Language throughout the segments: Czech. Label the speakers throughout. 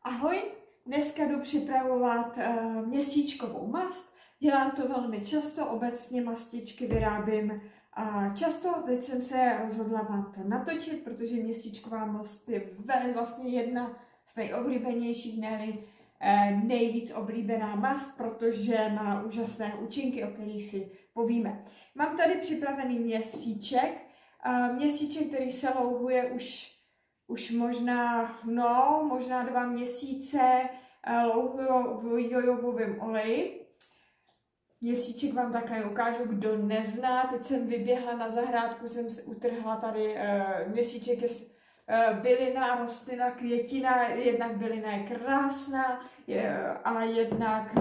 Speaker 1: Ahoj, dneska jdu připravovat měsíčkovou mast. Dělám to velmi často, obecně mastičky vyrábím často. Teď jsem se rozhodla vám to natočit, protože měsíčková mast je vlastně jedna z nejoblíbenějších, nejvíc oblíbená mast, protože má úžasné účinky, o kterých si povíme. Mám tady připravený měsíček, který se louhuje už možná 2 měsíce, louhuju v jojobovém oleji. Měsíček vám takhle ukážu, kdo nezná. Teď jsem vyběhla na zahrádku, jsem si utrhla tady měsíček, je bylina, rostlina, květina. Jednak bylina je krásná a jednak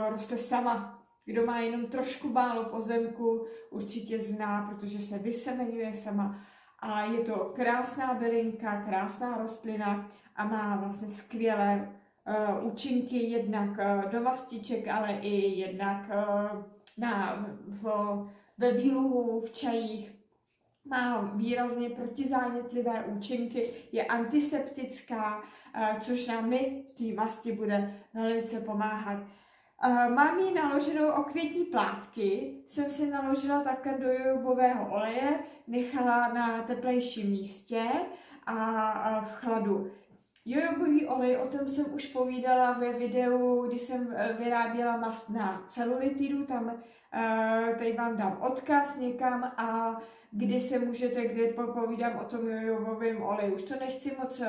Speaker 1: roste sama. Kdo má jenom trošku málo pozemku, určitě zná, protože se vysemenuje sama. A je to krásná bylinka, krásná rostlina a má vlastně skvělé účinky jednak do mastiček, ale i jednak ve výluhu, v čajích. Má výrazně protizánětlivé účinky, je antiseptická, což nám v té masti bude velice pomáhat. Mám ji naloženou o květní plátky, jsem si naložila takhle do jojobového oleje, nechala na teplejším místě a v chladu. Jojobový olej, o tom jsem už povídala ve videu, kdy jsem vyráběla mast na celulitidu, tady vám dám odkaz někam a kde povídám o tom jojobovém oleji. Už to nechci moc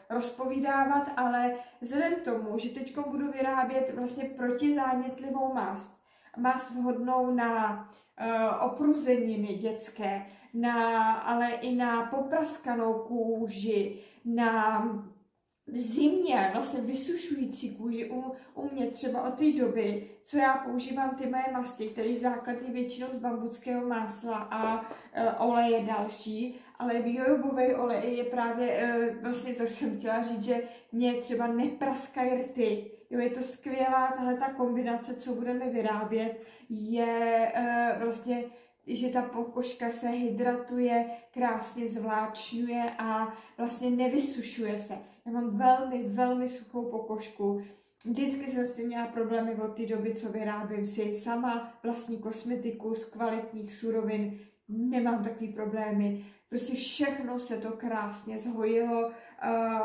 Speaker 1: rozpovídávat, ale vzhledem k tomu, že teď budu vyrábět vlastně protizánětlivou mast vhodnou na opruzeniny dětské, ale i na popraskanou kůži, na zimě, vlastně vysušující kůži. U mě třeba od té doby, co já používám ty moje masti, které základ je většinou z bambuckého másla a oleje další, ale jojobový olej je právě, vlastně to jsem chtěla říct, že mě třeba nepraskají rty. Jo, je to skvělá tahleta kombinace, co budeme vyrábět, je vlastně, že ta pokožka se hydratuje, krásně zvláčňuje a vlastně nevysušuje se. Já mám velmi, velmi suchou pokožku. Vždycky jsem s tím měla problémy od té doby, co vyrábím si sama vlastní kosmetiku z kvalitních surovin. Nemám takový problémy. Prostě všechno se to krásně zhojilo.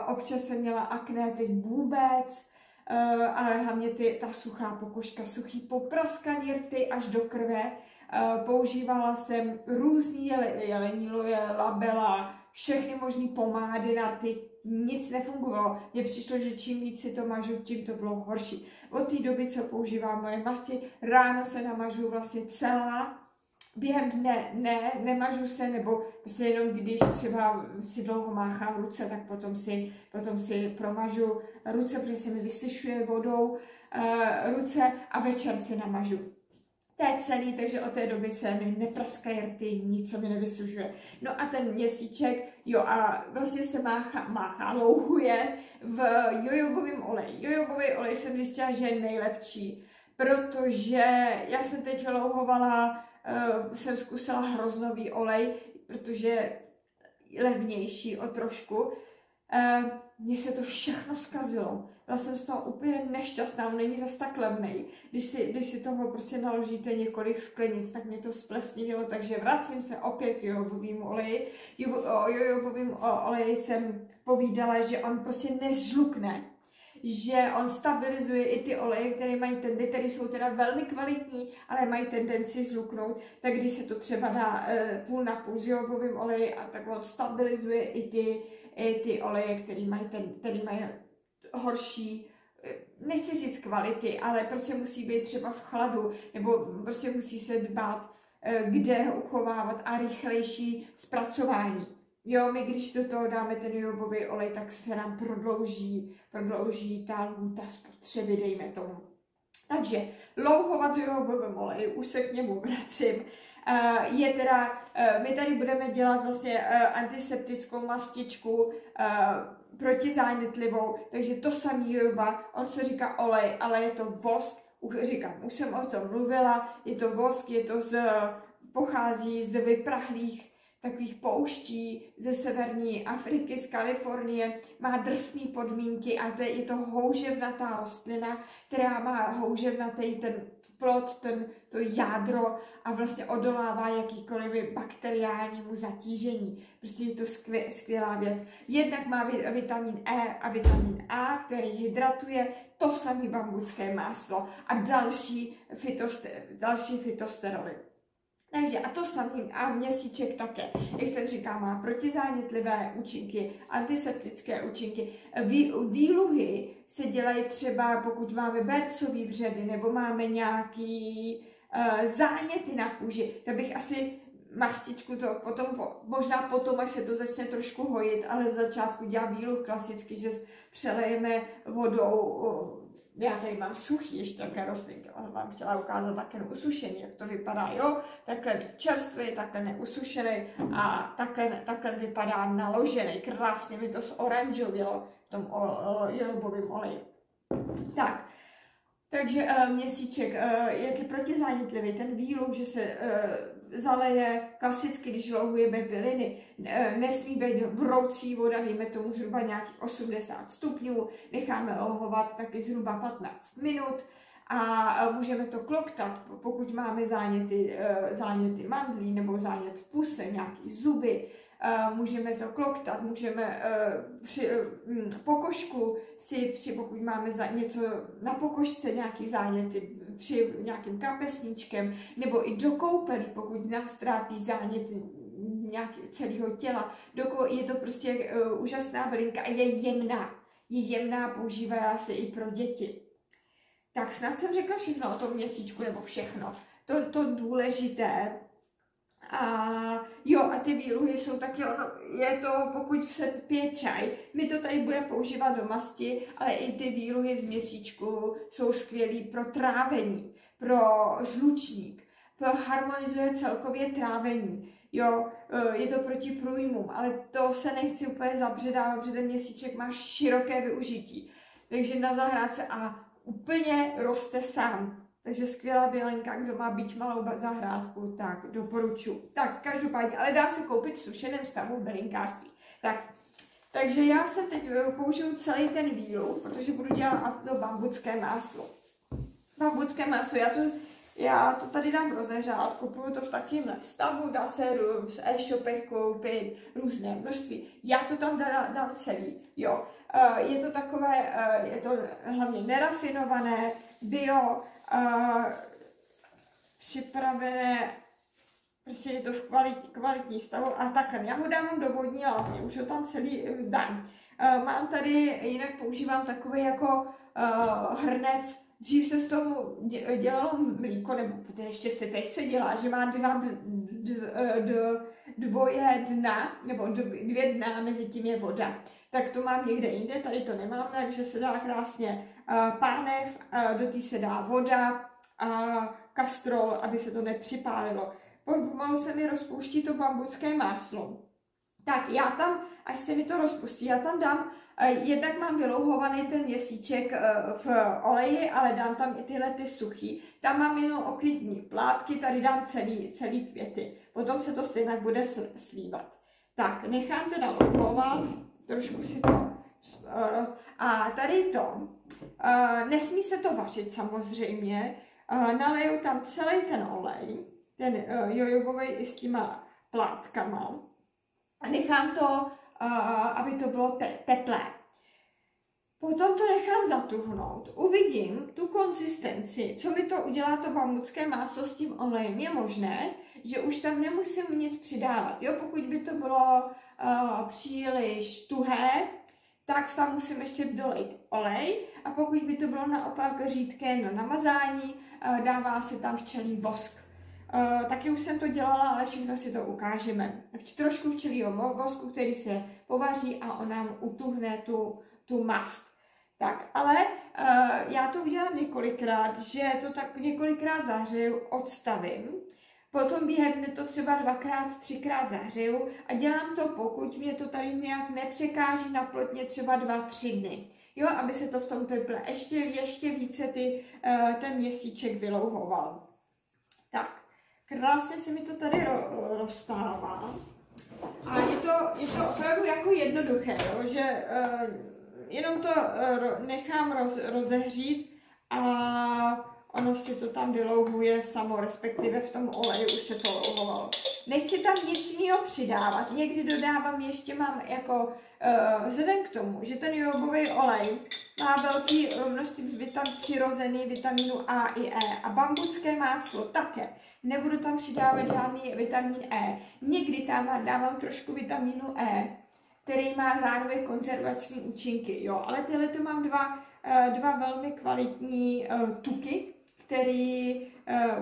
Speaker 1: Občas jsem měla akné, teď vůbec. Ale hlavně ta suchá pokožka, suchý popraskaný rty až do krve. Používala jsem různý jelení loje, labela, všechny možný pomády na rty. Nic nefungovalo. Mně přišlo, že čím víc si to mažu, tím to bylo horší. Od té doby, co používám moje masti, ráno se namažu vlastně celá, během dne nemažu se, nebo prostě jenom když třeba si dlouho máchám ruce, tak potom si promažu ruce, protože se mi vysyšuje vodou ruce a večer si namažu. To je celý, takže od té doby se mi nepraskají rty, nic se mi nevysužuje. No a ten měsíček, jo, a vlastně se louhuje v jojobovém oleji. Jojobový olej jsem zjistila, že je nejlepší, protože já jsem teď louhovala, jsem zkusila hroznový olej, protože je levnější o trošku. Mně se to všechno zkazilo. Byla jsem z toho úplně nešťastná, on není zas tak levnej. Když si toho prostě naložíte několik sklenic, tak mě to splesnivilo, takže vracím se opět k jojobovému oleji. O jojobovém oleji jsem povídala, že on prostě nezžlukne, že on stabilizuje i ty oleje, které jsou teda velmi kvalitní, ale mají tendenci žluknout, tak když se to třeba dá půl na půl s jojobovým oleji, a tak on stabilizuje i ty oleje, které mají horší, nechci říct kvality, ale prostě musí být třeba v chladu, nebo prostě musí se dbát, kde ho uchovávat a rychlejší zpracování. Jo, my když do toho dáme ten jojobový olej, tak se nám prodlouží ta lhůta spotřeby, dejme tomu. Takže louhovat jojobovým oleji, už se k němu vracím. My tady budeme dělat vlastně antiseptickou mastičku protizánětlivou, takže to samý jojoba, on se říká olej, ale je to vosk, už jsem o tom mluvila, je to vosk, pochází z vyprahlých takových pouští ze severní Afriky, z Kalifornie, má drsné podmínky a je to houževnatá rostlina, která má houževnatý ten plod, to jádro a vlastně odolává jakýkoliv bakteriálnímu zatížení. Prostě je to skvělá věc. Jednak má vitamin E a vitamin A, který hydratuje, to samé bambucké máslo a další fytosteroly. Takže a to samý a měsíček také, jak jsem říkala, má protizánětlivé účinky, antiseptické účinky. Výluhy se dělají třeba, pokud máme bercový vředy nebo máme nějaký záněty na kůži, tak bych asi mastičku to potom, možná potom, až se to začne trošku hojit, ale z začátku dělá výluh klasicky, že přelejeme vodou. Já tady mám suchý ještě také rostlinky, ale vám chtěla ukázat také usušený, jak to vypadá, jo? Takhle čerstvý, takhle neusušený a takhle vypadá naložený. Krásně mi to zoranžovilo v tom jojobovém oleji. Tak, takže měsíček, jak je protizánětlivý, ten výluh, že se zaleje klasicky, když louhujeme byliny. Nesmí být vroucí voda, dejme tomu zhruba nějakých 80 stupňů, necháme louhovat taky zhruba 15 minut a můžeme to kloktat, pokud máme záněty mandlí nebo zánět v puse, nějaký zuby, můžeme to kloktat, můžeme při pokožku pokud máme něco na pokožce, nějaký záněty při nějakým kapesníčkem, nebo i do koupelí, pokud nás trápí záněty nějakého celého těla. Je to prostě úžasná bylinka a je jemná. Je jemná, používá se i pro děti. Tak snad jsem řekla všechno o tom měsíčku, nebo všechno. To důležité. A jo, a ty výluhy jsou taky, je to, pokud se pije čaj, my to tady budeme používat do masti, ale i ty výluhy z měsíčku jsou skvělý pro trávení, pro žlučník, harmonizuje celkově trávení, jo, je to proti průjmům, ale to se nechci úplně zabředávat, protože ten měsíček má široké využití, takže na zahrádce a úplně roste sám. Takže skvělá bylinka, kdo má byť malou zahrádku, tak doporučuji. Tak každopádně, ale dá se koupit v sušeném stavu v bylinkářství. Takže já se teď použiju celý ten výluh, protože budu dělat to bambucké máslo. Bambucké máslo, já to tady dám rozehřát, kupuju to v takovémhle stavu, dá se v e-shopech koupit různé množství. Já to tam dám celý, jo. Je to takové, je to hlavně nerafinované, bio, připravené, prostě je to v kvalitní stavu a takhle. Já ho dávám do vodní lázně, už ho tam celý dám. Mám tady, jinak používám takový jako hrnec. Dřív se z toho dělalo mlíko, nebo ještě se teď se dělá, že má dvoje dna, nebo dvě dna, mezi tím je voda. Tak to mám někde jinde, tady to nemám, takže se dá krásně pánev, do té se dá voda a kastrol, aby se to nepřipálilo. Pomalu se mi rozpouští to bambucké máslo. Tak já tam, až se mi to rozpustí, já tam dám, jednak mám vylouhovaný ten měsíček v oleji, ale dám tam i tyhle ty suchý. Tam mám jenom okvětní plátky, tady dám celý květy. Potom se to stejně bude slívat. Tak, nechám teda louhovat, trošku si to a tady to, nesmí se to vařit samozřejmě, naleju tam celý ten olej, ten jojobový i s těma plátkama a nechám to, aby to bylo teplé. Potom to nechám zatuhnout, uvidím tu konzistenci, co mi to udělá to bambucké máslo s tím olejem. Je možné, že už tam nemusím nic přidávat, jo, pokud by to bylo příliš tuhé, tak tam musím ještě dolejt olej a pokud by to bylo naopak řídké na namazání, dává se tam včelí vosk. Taky už jsem to dělala, ale všechno si to ukážeme. Trošku včelího vosku, který se povaří a on nám utuhne tu mast. Tak, ale já to udělám několikrát, že to tak několikrát zahřeju, odstavím. Potom během dne to třeba 2x, 3x zahřeju a dělám to, pokud mě to tady nějak nepřekáží na plotně třeba 2-3 dny. Jo, aby se to v tom teple ještě více ten měsíček vylouhoval. Tak, krásně se mi to tady rozstává. A je to opravdu jako jednoduché, jo? Že jenom to nechám rozehřít a ono si to tam vylouhuje samo, respektive v tom oleji už se to louhovalo. Nechci tam nic jiného přidávat, někdy dodávám, ještě mám jako, vzhledem k tomu, že ten jogový olej má velké množství přirozený vitamínu A i E a bambucké máslo také. Nebudu tam přidávat žádný vitamin E. Někdy tam dávám trošku vitamínu E, který má zároveň konzervační účinky, jo. Ale tyhle to mám dva velmi kvalitní tuky, který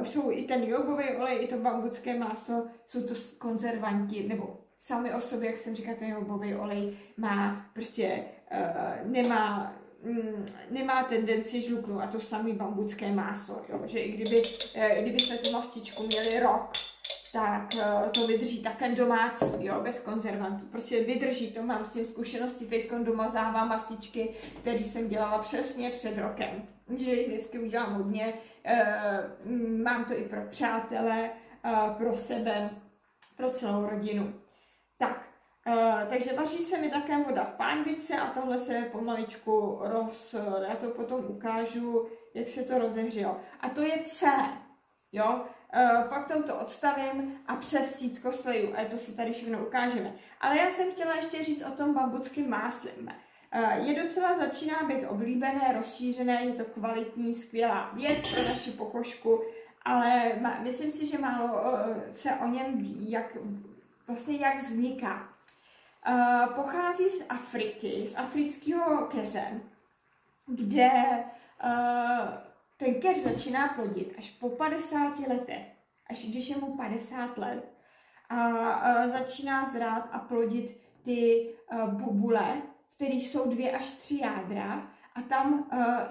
Speaker 1: už jsou i ten jogový olej, i to bambucké máslo, jsou to konzervanti, nebo sami o sobě, jak jsem říkala, ten jogový olej má prostě, nemá tendenci žluknout, a to samý bambucké máslo, jo? Že i kdyby jsme tu mastičku měli rok, tak to vydrží takhle domácí, jo, bez konzervantů. Prostě vydrží to, mám s tím zkušenosti, teď domazávám mastičky, které jsem dělala přesně před rokem. Že jich vždycky udělám hodně, mám to i pro přátele, pro sebe, pro celou rodinu. Tak, takže vaří se mi také voda v pánvice a tohle se pomaličku já to potom ukážu, jak se to rozehřelo. A to je celé, jo. Pak to odstavím a přes sítko sleju a to si tady všechno ukážeme. Ale já jsem chtěla ještě říct o tom bambuckém máslem. Je docela začíná být oblíbené, rozšířené, je to kvalitní, skvělá věc pro naši pokožku, ale myslím si, že málo se o něm ví, jak vzniká. Pochází z Afriky, z afrického keře, kde ten keř začíná plodit až po 50 letech, až když je mu 50 let a začíná zrát a plodit ty bobule, v kterých jsou 2 až 3 jádra a tam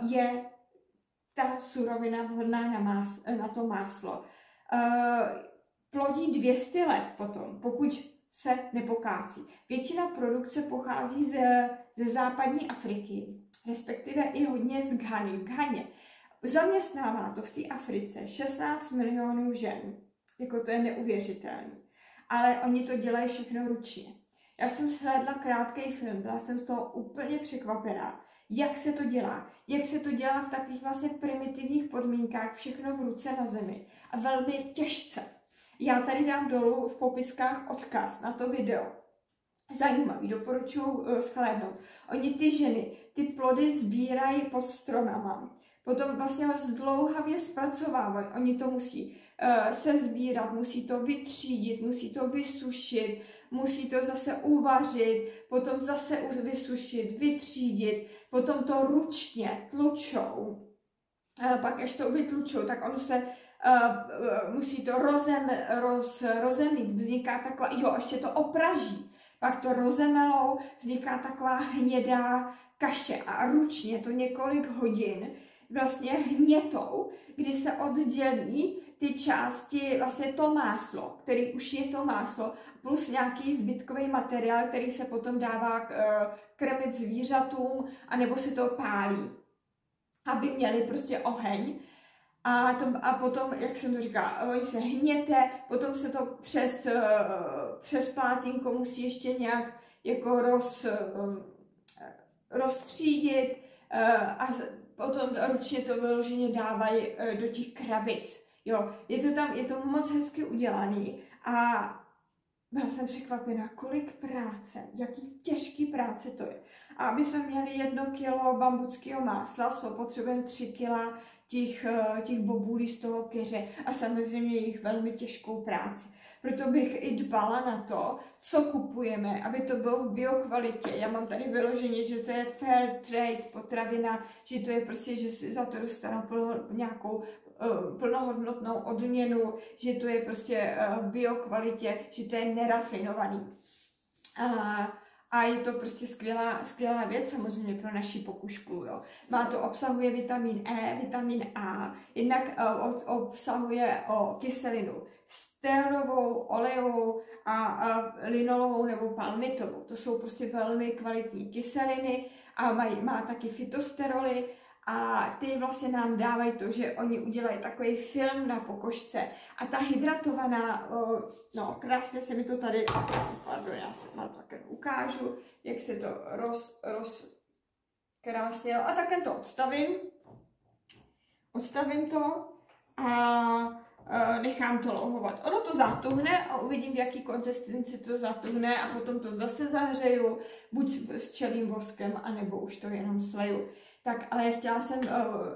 Speaker 1: je ta surovina vhodná na to máslo. Plodí 200 let potom, pokud se nepokácí. Většina produkce pochází ze západní Afriky, respektive i hodně z Ghany. V Ghaně zaměstnává to v té Africe 16 milionů žen. Jako to je neuvěřitelné. Ale oni to dělají všechno ručně. Já jsem shlédla krátký film, byla jsem z toho úplně překvapená, jak se to dělá. Jak se to dělá v takových vlastně primitivních podmínkách, všechno v ruce na zemi. A velmi těžce. Já tady dám dolů v popiskách odkaz na to video. Zajímavý, doporučuji shlédnout. Oni ty ženy, ty plody sbírají pod stromama. Potom vlastně ho zdlouhavě zpracovávají. Oni to musí se sbírat, musí to vytřídit, musí to vysušit, musí to zase uvařit, potom zase vysušit, vytřídit, potom to ručně tlučou. Pak až to vytlučou, tak ono se musí to rozemlít, vzniká taková, ještě to opraží, pak to rozemelou, vzniká taková hnědá kaše a ručně to několik hodin vlastně hnětou, kdy se oddělí ty části, vlastně to máslo, který už je to máslo, plus nějaký zbytkový materiál, který se potom dává krmit zvířatům, anebo se to pálí, aby měli prostě oheň. A potom, jak jsem to říkala, oni se hněte, potom se to přes plátínko musí ještě nějak jako rozstřídit a potom ručně to vyloženě dávají do těch krabic. Jo, je to moc hezky udělaný a byla jsem překvapená, kolik práce, jaký těžký práce to je. A aby jsme měli 1 kilo bambuckého másla, potřebujeme 3 kila těch bobulí z toho keře a samozřejmě jejich velmi těžkou práci. Proto bych i dbala na to, co kupujeme, aby to bylo v biokvalitě. Já mám tady vyloženě, že to je fair trade potravina, že to je prostě, že si za to dostanu nějakou plnohodnotnou odměnu, že to je prostě v biokvalitě, že to je nerafinovaný. A je to prostě skvělá věc samozřejmě pro naši pokožku. Jo. Obsahuje vitamin E, vitamin A, jednak obsahuje kyselinu stearovou, olejovou a linolovou nebo palmitovou. To jsou prostě velmi kvalitní kyseliny a má taky fytosteroly a ty vlastně nám dávají to, že oni udělají takový film na pokožce a ta hydratovaná, no krásně se mi to tady, pardon, já se vám také ukážu, jak se to krásně, no a takhle to odstavím to a nechám to louhovat. Ono to zatuhne a uvidím, v jaký konzistenci to zatuhne a potom to zase zahřeju, buď s čelým voskem, anebo už to jenom sleju. Tak, ale chtěla jsem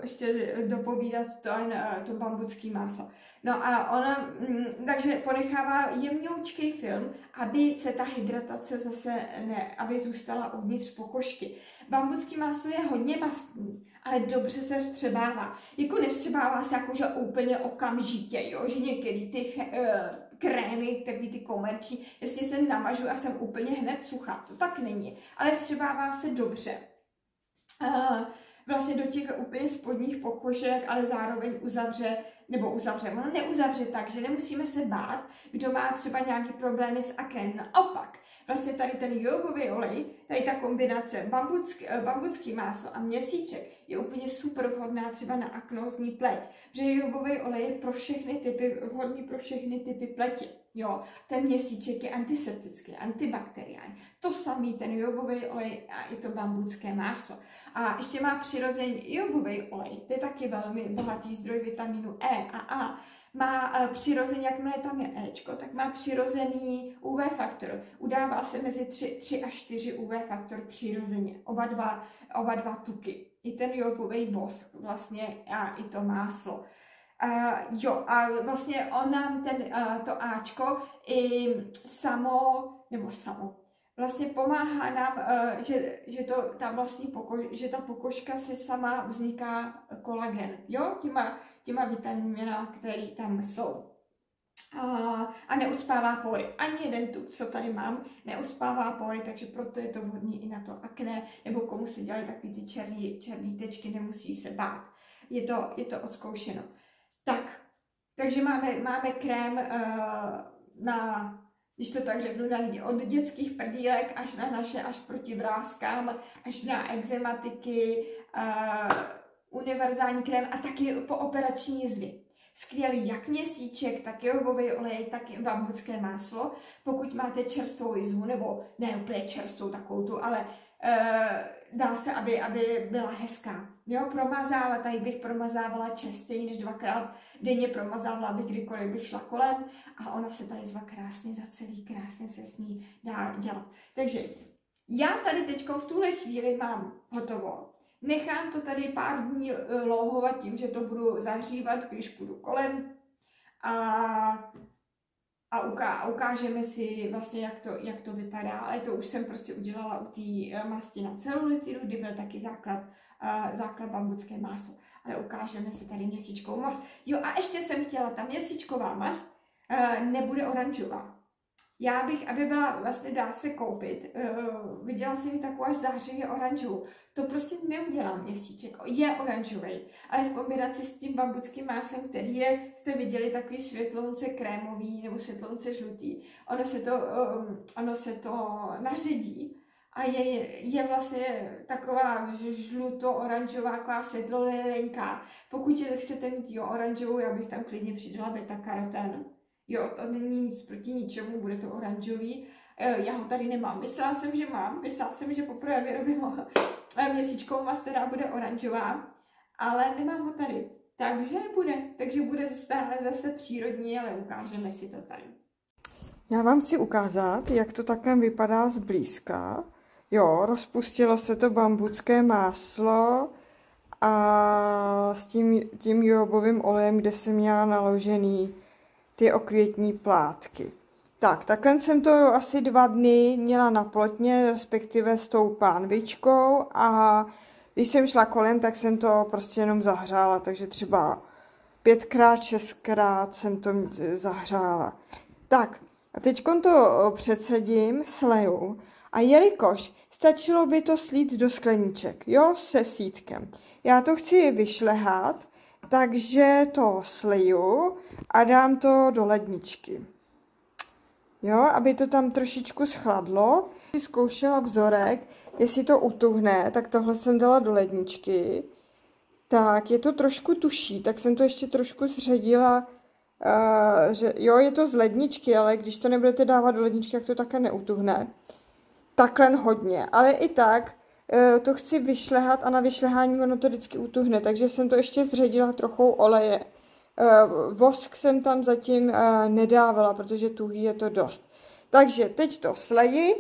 Speaker 1: ještě dopovídat to bambucký máslo. No a ona, takže ponechává jemňoučký film, aby se ta hydratace zase aby zůstala uvnitř pokožky. Bambucký máslo je hodně mastný, ale dobře se vstřebává. Jako nevstřebává se jakože úplně okamžitě, jo? Že některý ty krémy, takový ty komerční, jestli se namažu a jsem úplně hned suchá, to tak není, ale vstřebává se dobře. Vlastně do těch úplně spodních pokožek, ale zároveň uzavře, ono neuzavře tak, že nemusíme se bát, kdo má třeba nějaký problémy s akné. Naopak, vlastně tady ten jogový olej, tady ta kombinace bambucký máslo a měsíček je úplně super vhodná třeba na aknózní pleť, protože jogový olej je vhodný pro všechny typy pleti. Jo, ten měsíček je antiseptický, antibakteriální. To samý ten jogový olej a i to bambucké máslo. A ještě má přirozený jogový olej, to je taky velmi bohatý zdroj vitamínu E a A. Má přirozený, jakmile tam je Ečko, tak má přirozený UV faktor. Udává se mezi 3 až 4 UV faktor přirozeně. Oba dva tuky. I ten jogový vosk vlastně a i to máslo. A vlastně on nám to Ačko i samo vlastně pomáhá nám, že ta pokožka se sama vzniká kolagen, jo, těma vitamína, které tam jsou. A neucpává pory. Ani jeden tuk, co tady mám, neucpává pory, takže proto je to vhodný i na to akné, nebo komu se dělají takový ty černý tečky, nemusí se bát. Je to odzkoušeno. Takže máme krém když to tak řeknu, od dětských prdílek až na naše, až proti vráskám, až na exematiky, univerzální krém a taky po operační jizvy. Skvělý jak měsíček, tak jogový olej, tak i bambucké máslo. Pokud máte čerstvou jizvu, nebo ne úplně čerstvou takovou tu, ale dá se, aby byla hezká. Jo, tady bych promazávala častěji než 2krát denně, promazávala bych kdykoliv bych šla kolem a ona se ta jizva krásně zacelí, krásně se s ní dá dělat. Takže já tady teď v tuhle chvíli mám hotovo. Nechám to tady pár dní louhovat tím, že to budu zahřívat, když půjdu kolem a ukážeme si vlastně, jak to vypadá. Ale to už jsem prostě udělala u té masti na celulitidu, kdy byl taky základ bambucké máslo. Ale ukážeme si tady měsíčkovou mast. Jo a ještě jsem chtěla, ta měsíčková mast nebude oranžová. Já bych, aby byla, vlastně dá se koupit, viděla jsem ji takovou až zářivě oranžovou. To prostě neudělám měsíček, je oranžový, ale v kombinaci s tím bambuckým máslem, který jste viděli takový světlounce krémový nebo světlounce žlutý, ono se to naředí a je vlastně taková žluto-oranžová, taková světlo-lelenká. Pokud chcete mít oranžovou, já bych tam klidně přidala beta-karotén. Jo, to není nic proti ničemu, bude to oranžový. Já ho tady nemám. Myslela jsem, že poprvé vyrobím měsíčkovou mast, která bude oranžová, ale nemám ho tady. Takže bude zase přírodní, ale ukážeme si to tady.
Speaker 2: Já vám chci ukázat, jak to takhle vypadá zblízka. Jo, rozpustilo se to bambucké máslo a s tím jogovým olejem, kde jsem měla naložený ty okvětní plátky. Takhle jsem to asi 2 dny měla na plotně, respektive s tou pánvičkou a když jsem šla kolem, tak jsem to prostě jenom zahřála, takže třeba 5krát, 6krát jsem to zahřála. Tak, a teď to předsedím, sleju a jelikož stačilo by to slít do skleníček, jo, se sítkem. Já to chci vyšlehat, takže to sliju a dám to do ledničky. Jo, aby to tam trošičku schladlo. Zkoušela vzorek, jestli to utuhne, tak tohle jsem dala do ledničky. tak je to trošku tuší, tak jsem to ještě trošku zředila, že jo, je to z ledničky, ale když to nebudete dávat do ledničky, jak to také neutuhne. Takhle hodně, ale i tak to chci vyšlehat a na vyšlehání ono to vždycky utuhne, takže jsem to ještě zředila trochou oleje. Vosk jsem tam zatím nedávala, protože tuhý je to dost. Takže teď to sleji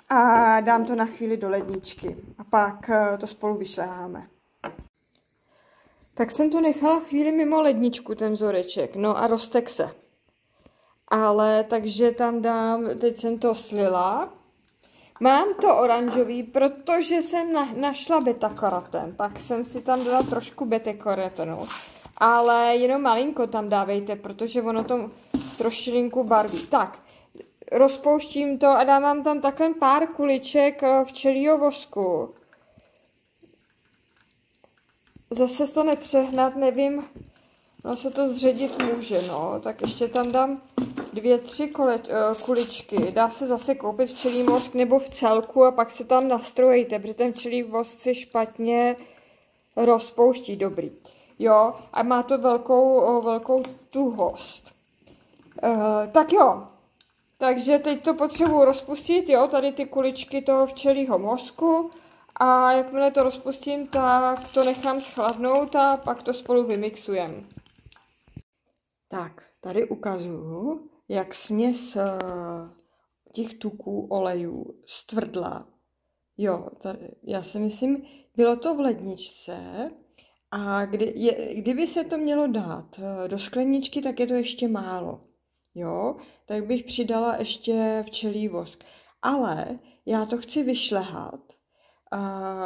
Speaker 2: a dám to na chvíli do ledničky a pak to spolu vyšleháme. Tak jsem to nechala chvíli mimo ledničku, ten vzoreček, no a roztek se. Ale takže tam dám, teď jsem to slila. Mám to oranžový, protože jsem našla beta-karoten, tak jsem si tam dala trošku beta-karotenu. Ale jenom malinko tam dávejte, protože ono to trošilinku barví. Tak, rozpouštím to a dávám tam takhle pár kuliček včelího vosku. Zase to nepřehnat, nevím, no se to zředit může, no. Tak ještě tam dám 2-3 kuličky. Dá se zase koupit včelí vosk nebo v celku a pak se tam nastrojejte, protože ten včelí vosk se špatně rozpouští, dobrý. Jo, a má to velkou tuhost. Tak jo, takže teď to potřebuji rozpustit, jo, tady ty kuličky toho včelího mozku a jakmile to rozpustím, tak to nechám schladnout a pak to spolu vymixujeme. Tak, tady ukazuju, jak směs těch tuků, olejů stvrdla. Jo, tady, já si myslím, bylo to v ledničce. A kdyby se to mělo dát do skleničky, tak je to ještě málo. Jo, tak bych přidala ještě včelí vosk. Ale já to chci vyšlehat.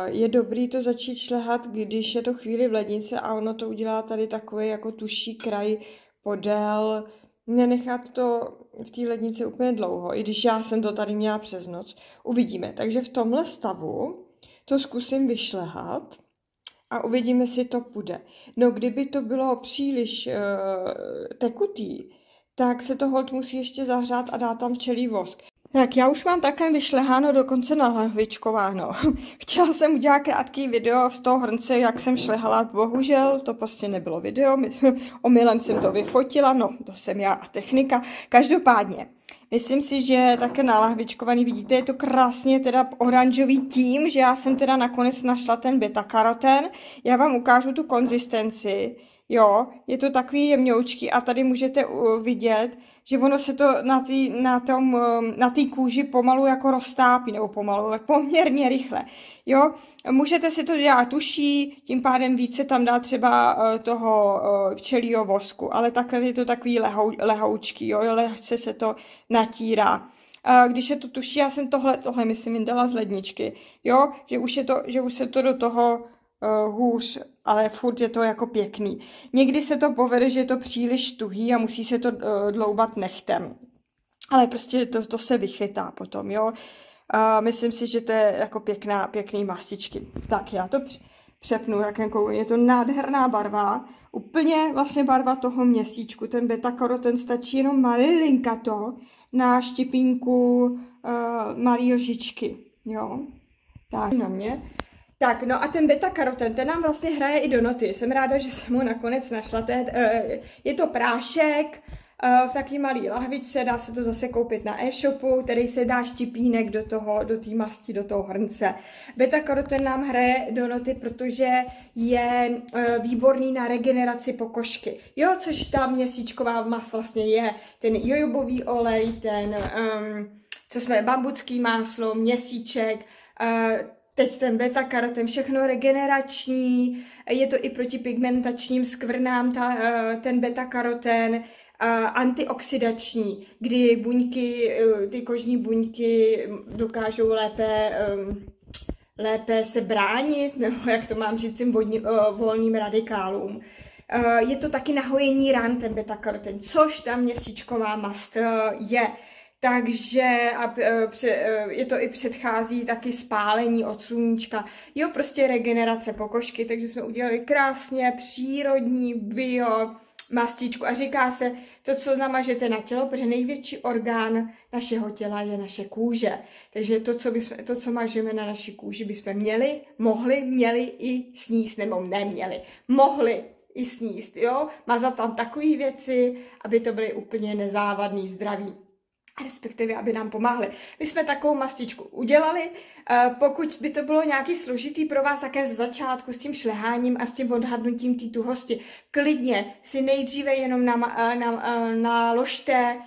Speaker 2: Je dobrý to začít šlehat, když je to chvíli v lednici a ono to udělá tady takový jako tuší kraj podél. Nenechat to v té lednici úplně dlouho, i když já jsem to tady měla přes noc. Uvidíme. Takže v tomhle stavu to zkusím vyšlehat. A uvidíme, jestli to půjde. No, kdyby to bylo příliš tekutý, tak se to holt musí ještě zahřát a dát tam včelí vosk. Tak já už mám takhle vyšleháno, dokonce nalahvičkováno. Chtěla jsem udělat krátký video z toho hrnce, jak jsem šlehala, bohužel to prostě nebylo video, omylem jsem to vyfotila, no to jsem já a technika. Každopádně, myslím si, že také nalahvičkovaný, vidíte, je to krásně teda oranžový tím, že já jsem teda nakonec našla ten beta-karoten. Já vám ukážu tu konzistenci. Jo, je to takový jemňoučký a tady můžete vidět, že ono se to na té kůži pomalu jako roztápí, nebo pomalu, tak poměrně rychle. Jo, můžete si to dělat tuší, tím pádem více tam dát třeba toho včelího vosku, ale takhle je to takový lehoučký, jo, lehce se to natírá. Když je to tuší, já jsem tohle myslím dala z ledničky, jo, že už se to do toho hůř, ale furt je to jako pěkný. Někdy se to povede, že je to příliš tuhý a musí se to dloubat nechtem. Ale prostě to se vychytá potom, jo. Myslím si, že to je jako pěkný mastičky. Tak já to přepnu, je to nádherná barva. Úplně vlastně barva toho měsíčku. Ten beta-karoten stačí jenom malinka to na štěpínku malý lžičky, jo. Tak na mě. Tak, no a ten beta-karoten, ten nám vlastně hraje i do noty. Jsem ráda, že jsem ho nakonec našla. Je to prášek v takové malé lahvičce, dá se to zase koupit na e-shopu, který se dá štěpínek do té masti, do toho hrnce. Beta-karoten nám hraje do noty, protože je výborný na regeneraci pokožky. Jo, což ta měsíčková mast vlastně je. Ten jojobový olej, ten bambucký máslo, měsíček, teď ten beta-karoten, všechno regenerační, je to i proti pigmentačním skvrnám, ten beta-karoten, antioxidační, kdy ty kožní buňky dokážou lépe se bránit, nebo jak to mám říct, tím volným radikálům. Je to taky nahojení ran, ten beta-karoten, což ta měsíčková mast je. Takže je to i předchází taky spálení od sluníčka. Jo, prostě regenerace pokožky, takže jsme udělali krásně přírodní bio
Speaker 1: mastičku a říká se to, co namažete na tělo, protože největší orgán našeho těla je naše kůže. Takže to, co mažeme na naší kůži, bychom měli i sníst, nebo neměli. Mohli i sníst, jo? Mazat tam takové věci, aby to byly úplně nezávadný, zdraví. Respektive, aby nám pomáhly. My jsme takovou mastičku udělali. Pokud by to bylo nějaký složitý pro vás také ze začátku s tím šleháním a s tím odhadnutím té tuhosti, klidně si nejdříve jenom naložte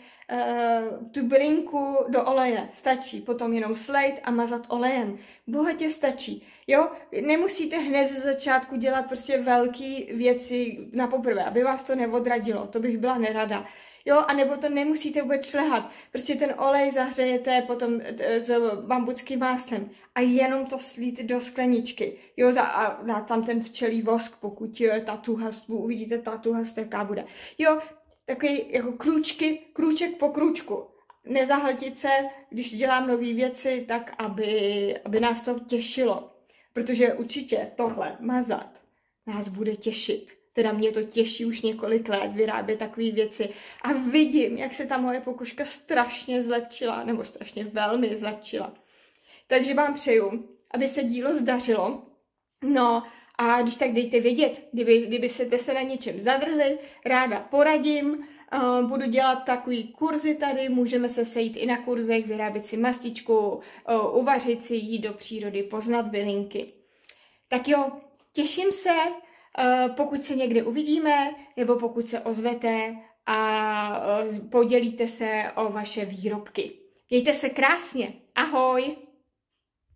Speaker 1: tu bylinku do oleje. Stačí potom jenom slejt a mazat olejem. Bohatě stačí. Jo, nemusíte hned ze začátku dělat prostě velké věci na poprvé, aby vás to neodradilo. To bych byla nerada. Jo, anebo to nemusíte vůbec šlehat. Prostě ten olej zahřejete potom s bambuckým máslem a jenom to slíte do skleničky. Jo, a dá tam ten včelí vosk, pokud uvidíte ta tuhost, jaká bude. Jo, takový jako krůček po krůčku. Nezahltit se, když dělám nové věci, tak aby nás to těšilo. Protože určitě tohle mazat nás bude těšit. Teda mě to těší už několik let vyrábět takové věci a vidím, jak se ta moje pokožka strašně zlepšila, nebo strašně velmi zlepšila. Takže vám přeju, aby se dílo zdařilo. No a když tak dejte vědět, kdyby jste se na něčem zadrhli, ráda poradím. Budu dělat takový kurzy tady, můžeme se sejít i na kurzech, vyrábět si mastičku, uvařit si, jít do přírody, poznat bylinky. Tak jo, těším se, pokud se někde uvidíme, nebo pokud se ozvete a podělíte se o vaše výrobky. Mějte se krásně. Ahoj!